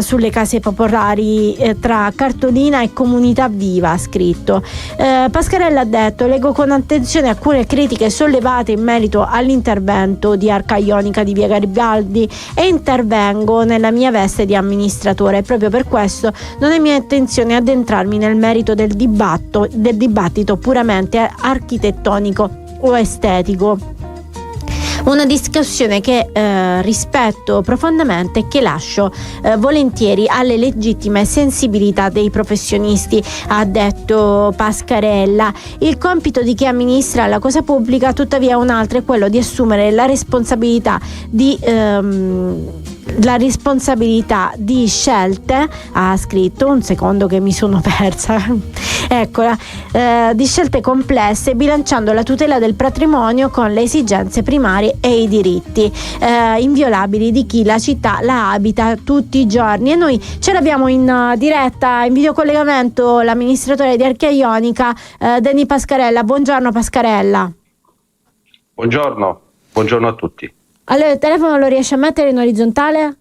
sulle case popolari tra cartolina e comunità viva. Ha scritto: Pascarella ha detto: leggo con attenzione alcune critiche sollevate in merito all'intervento di Arca Ionica di via Garibaldi e intervengo nella mia veste di amministratore. Proprio per questo non è mia intenzione addentrarmi nel merito del dibattito puramente architettonico o estetico. Una discussione che rispetto profondamente e che lascio volentieri alle legittime sensibilità dei professionisti, ha detto Pascarella. Il compito di chi amministra la cosa pubblica, tuttavia, un altro è quello di assumere la responsabilità di scelte, ha scritto, un secondo che mi sono persa, eccola, di scelte complesse, bilanciando la tutela del patrimonio con le esigenze primarie e i diritti inviolabili di chi la città la abita tutti i giorni. E noi ce l'abbiamo in diretta, in videocollegamento, l'amministratore di Arca Ionica, Denny Pascarella. Buongiorno Pascarella. Buongiorno a tutti. Allora, il telefono lo riesce a mettere in orizzontale?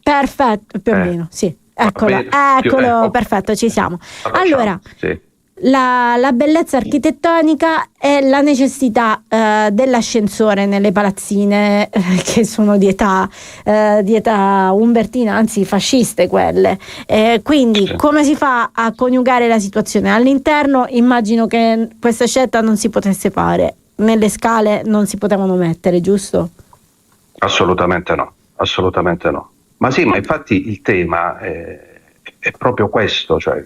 Perfetto, più o meno, sì. Eccolo, perfetto, ci siamo. Allora, sì. La bellezza architettonica e la necessità dell'ascensore nelle palazzine che sono di età umbertina, anzi fasciste quelle. Quindi come si fa a coniugare la situazione? All'interno immagino che questa scelta non si potesse fare. Nelle scale non si potevano mettere, giusto? Assolutamente no. Ma sì, ma infatti il tema è proprio questo, cioè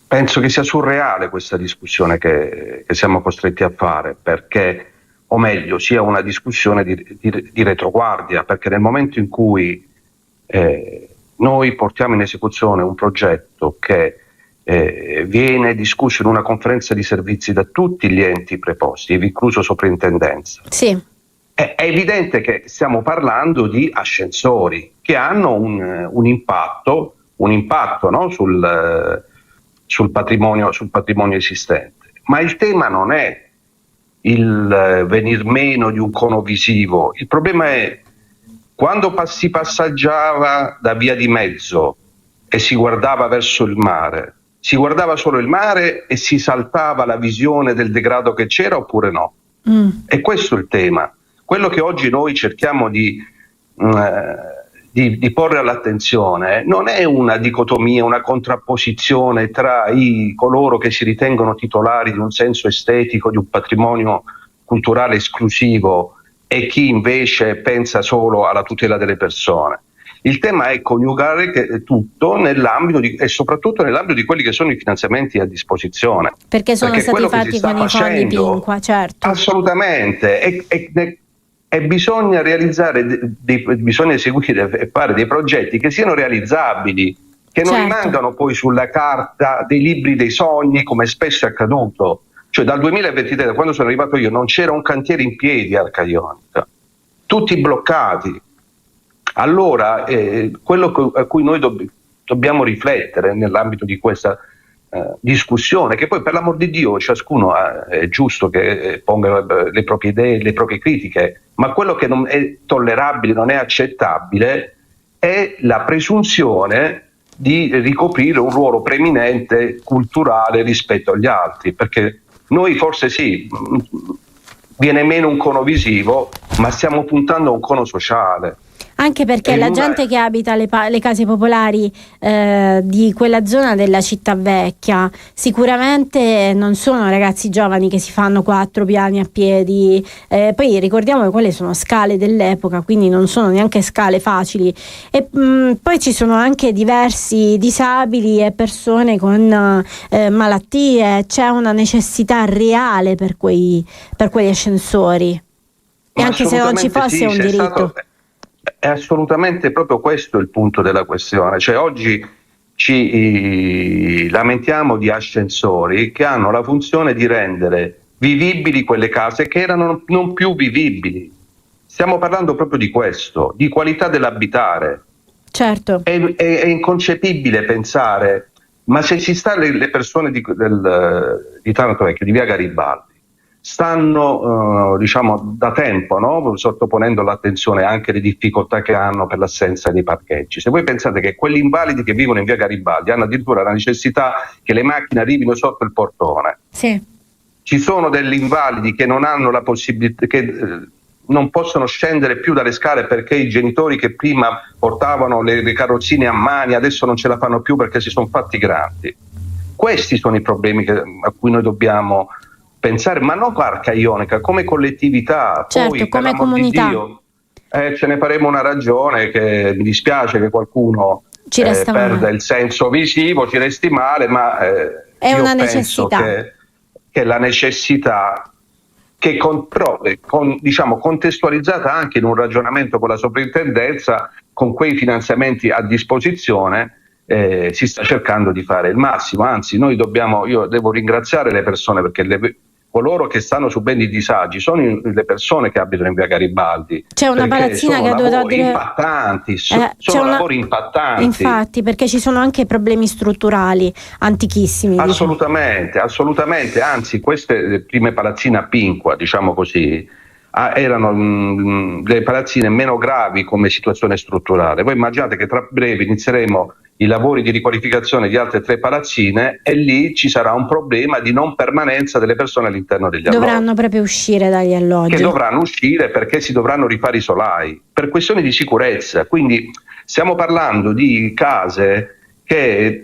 penso che sia surreale questa discussione che siamo costretti a fare, perché, o meglio, sia una discussione di retroguardia, perché nel momento in cui noi portiamo in esecuzione un progetto che viene discusso in una conferenza di servizi da tutti gli enti preposti, incluso soprintendenza. Sì. È evidente che stiamo parlando di ascensori che hanno un impatto no? sul patrimonio esistente. Ma il tema non è il venir meno di un cono visivo, il problema è quando si passeggiava da via di mezzo e si guardava verso il mare. Si guardava solo il mare e si saltava la visione del degrado che c'era oppure no? E questo è il tema. Quello che oggi noi cerchiamo di porre all'attenzione non è una dicotomia, una contrapposizione tra coloro che si ritengono titolari di un senso estetico, di un patrimonio culturale esclusivo e chi invece pensa solo alla tutela delle persone. Il tema è coniugare tutto nell'ambito e soprattutto nell'ambito di quelli che sono i finanziamenti a disposizione. Perché sono stati fatti con i fondi Pinqua, certo. Assolutamente. E bisogna bisogna eseguire e fare dei progetti che siano realizzabili, che non rimangano poi sulla carta dei libri dei sogni, come spesso è accaduto. Cioè dal 2023, da quando sono arrivato io, non c'era un cantiere in piedi a Arca Ionica, tutti bloccati. Allora, quello a cui noi dobbiamo riflettere nell'ambito di questa discussione, che poi per l'amor di Dio ciascuno è giusto che ponga le proprie idee, le proprie critiche, ma quello che non è tollerabile, non è accettabile, è la presunzione di ricoprire un ruolo preminente culturale rispetto agli altri, perché noi forse sì, viene meno un cono visivo, ma stiamo puntando a un cono sociale. Anche perché la gente che abita le case popolari di quella zona della città vecchia sicuramente non sono ragazzi giovani che si fanno 4 piani a piedi, poi ricordiamo che quelle sono scale dell'epoca, quindi non sono neanche scale facili, e poi ci sono anche diversi disabili e persone con malattie, c'è una necessità reale per quegli ascensori, e anche se non ci fosse un diritto. È assolutamente proprio questo il punto della questione, cioè oggi ci lamentiamo di ascensori che hanno la funzione di rendere vivibili quelle case che erano non più vivibili. Stiamo parlando proprio di questo, di qualità dell'abitare. Certo. È inconcepibile pensare, ma se ci stanno le persone di Taranto Vecchio, di via Garibaldi, stanno diciamo da tempo, no? Sottoponendo l'attenzione anche alle difficoltà che hanno per l'assenza dei parcheggi. Se voi pensate che quegli invalidi che vivono in via Garibaldi hanno addirittura la necessità che le macchine arrivino sotto il portone, sì. Ci sono degli invalidi che non hanno la possibilità, che non possono scendere più dalle scale perché i genitori che prima portavano le carrozzine a mani adesso non ce la fanno più perché si sono fatti grandi. Questi sono i problemi a cui noi dobbiamo pensare, ma non Arca Ionica, come collettività. Certo, poi, come comunità. Dio, ce ne faremo una ragione, che mi dispiace che qualcuno perda il senso visivo, ci resti male, ma è una necessità. Che la necessità, che diciamo contestualizzata anche in un ragionamento con la soprintendenza, con quei finanziamenti a disposizione, si sta cercando di fare il massimo. Anzi, io devo ringraziare le persone, perché coloro che stanno subendo i disagi sono le persone che abitano in via Garibaldi. C'è una palazzina che ha dovuto dire impattanti, sono lavori impattanti. Infatti, perché ci sono anche problemi strutturali antichissimi. Assolutamente, assolutamente. Anzi, queste prime palazzine a Pinqua, diciamo così, erano delle palazzine meno gravi come situazione strutturale. Voi immaginate che tra breve inizieremo i lavori di riqualificazione di altre 3 palazzine e lì ci sarà un problema di non permanenza delle persone all'interno degli alloggi. Dovranno proprio uscire dagli alloggi. Che dovranno uscire perché si dovranno rifare i solai per questioni di sicurezza. Quindi stiamo parlando di case che,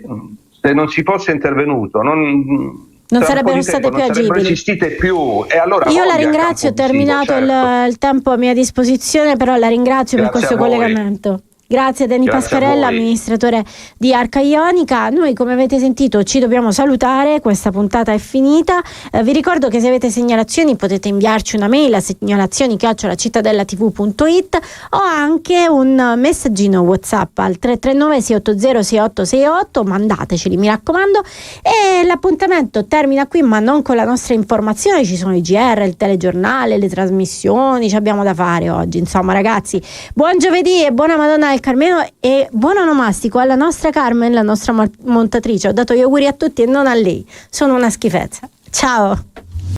se non si fosse intervenuto, non sarebbero state più agibili, non sarebbero esistite più. E allora io la ringrazio, ho terminato il tempo a mia disposizione, però la ringrazio per questo collegamento. Grazie a Danny Pascarella, amministratore di Arca Ionica. Noi, come avete sentito, ci dobbiamo salutare, questa puntata è finita. Vi ricordo che se avete segnalazioni potete inviarci una mail a segnalazioni@cittadellatv.it o anche un messaggino WhatsApp al 339 680 6868, mandateceli, mi raccomando. E l'appuntamento termina qui, ma non con la nostra informazione. Ci sono i GR, il telegiornale, le trasmissioni, ci abbiamo da fare oggi. Insomma, ragazzi, buon giovedì e buona Madonna del Carmelo e buon onomastico alla nostra Carmen, la nostra montatrice. Ho dato gli auguri a tutti e non a lei, sono una schifezza. Ciao.